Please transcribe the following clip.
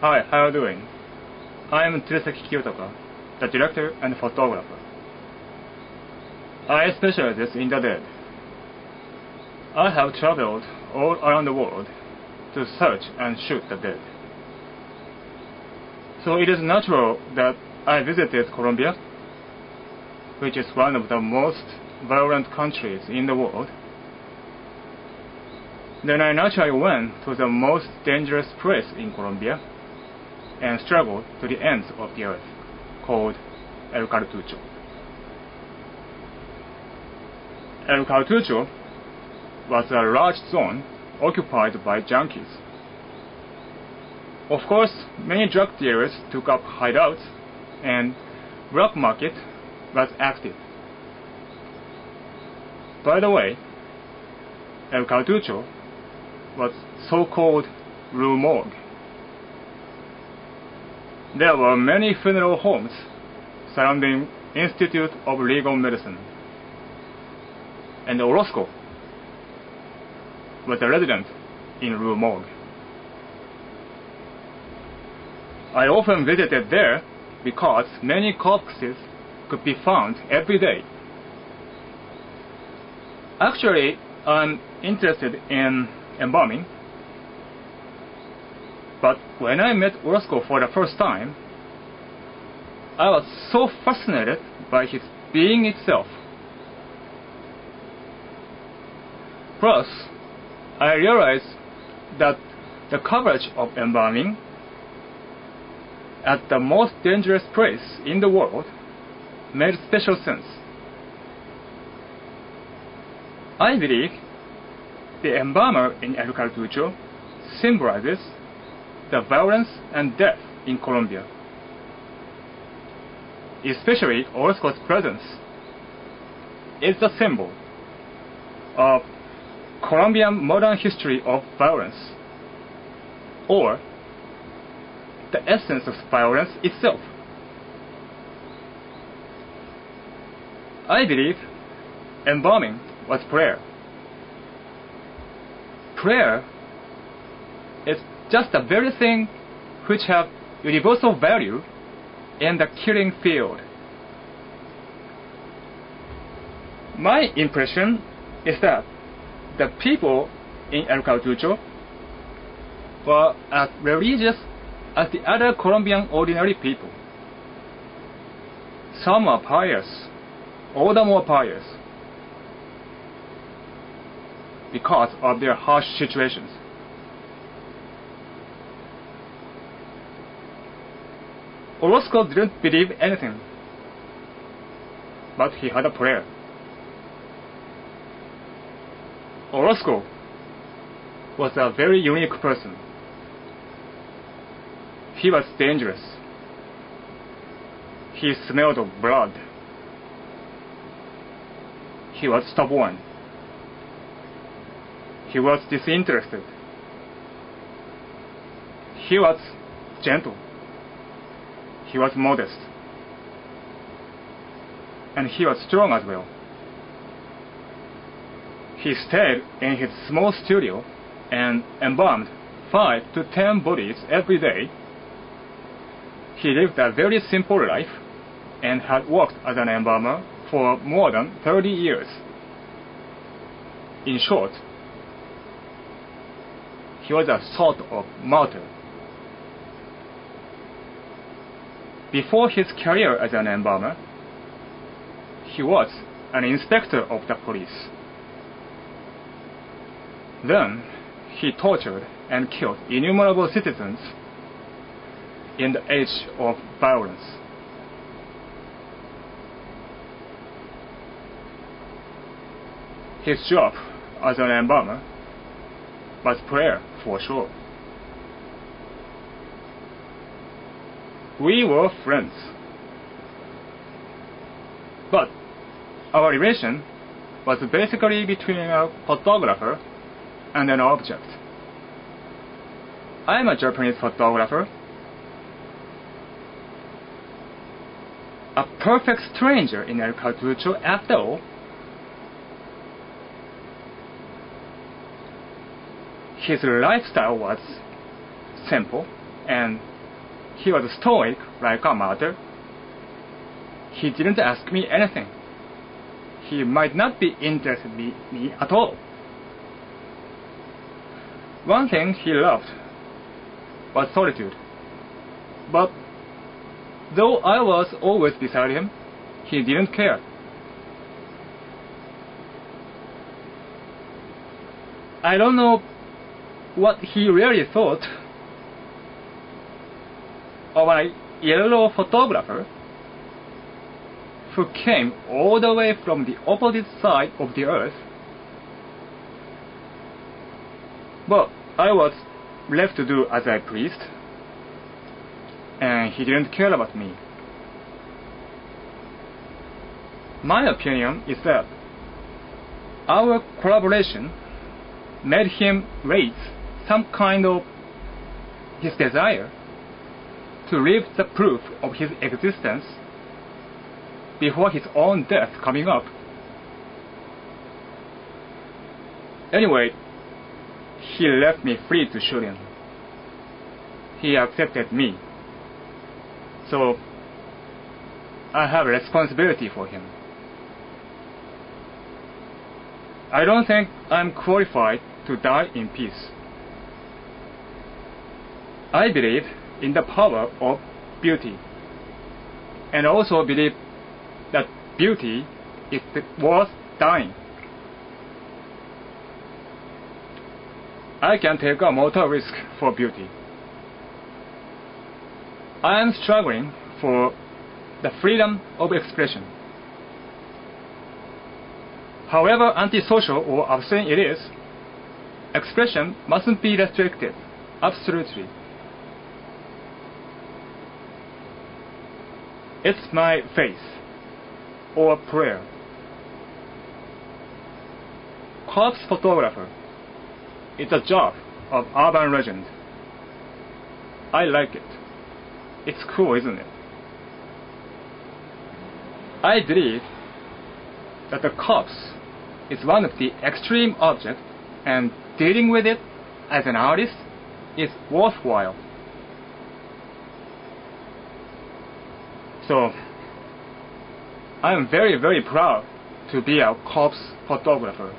Hi, how are you doing? I am Tsurisaki Kiyotaka, the director and photographer. I specialize in the dead. I have traveled all around the world to search and shoot the dead. So it is natural that I visited Colombia, which is one of the most violent countries in the world. Then I naturally went to the most dangerous place in Colombia and struggled to the ends of the earth, called El Cartucho. El Cartucho was a large zone occupied by junkies. Of course, many drug dealers took up hideouts and black market was active. By the way, El Cartucho was so-called Rue Morgue. There were many funeral homes surrounding Institute of Legal Medicine, and OROZCO was a resident in Rue Morgue. I often visited there because many corpses could be found every day. Actually, I'm interested in embalming, but when I met OROZCO for the first time, I was so fascinated by his being itself. Plus, I realized that the coverage of embalming at the most dangerous place in the world made special sense. I believe the embalmer in El Cartucho symbolizes the violence and death in Colombia. Especially OROZCO's presence is the symbol of Colombian modern history of violence, or the essence of violence itself. I believe embalming was prayer. Prayer is just the very thing which have universal value in the killing field. My impression is that the people in El Cartucho were as religious as the other Colombian ordinary people. Some are pious, all the more pious, because of their harsh situations. OROZCO didn't believe anything, but he had a prayer. OROZCO was a very unique person. He was dangerous. He smelled of blood. He was stubborn. He was disinterested. He was gentle. He was modest. And he was strong as well. He stayed in his small studio and embalmed 5 to 10 bodies every day. He lived a very simple life and had worked as an embalmer for more than 30 years. In short, he was a sort of martyr. Before his career as an embalmer, he was an inspector of the police. Then, he tortured and killed innumerable citizens in the age of violence. His job as an embalmer was prayer for sure. We were friends. But our relation was basically between a photographer and an object. I am a Japanese photographer, a perfect stranger in El Cartucho after all. His lifestyle was simple and he was stoic like a martyr. He didn't ask me anything. He might not be interested in me at all. One thing he loved was solitude. But though I was always beside him, he didn't care. I don't know what he really thought of a yellow photographer who came all the way from the opposite side of the earth. But I was left to do as I pleased, and he didn't care about me. My opinion is that our collaboration made him raise some kind of his desire to leave the proof of his existence before his own death coming up. Anyway, he left me free to shoot him. He accepted me. So I have a responsibility for him. I don't think I'm qualified to die in peace. I believe in the power of beauty, and also believe that beauty is worth dying. I can take a mortal risk for beauty. I am struggling for the freedom of expression. However antisocial or obscene it is, expression mustn't be restricted, absolutely. It's my faith or prayer. Corpse photographer. It's a job of urban legend. I like it. It's cool, isn't it? I believe that the corpse is one of the extreme objects, and dealing with it as an artist is worthwhile. So, I am very, very proud to be a corpse photographer.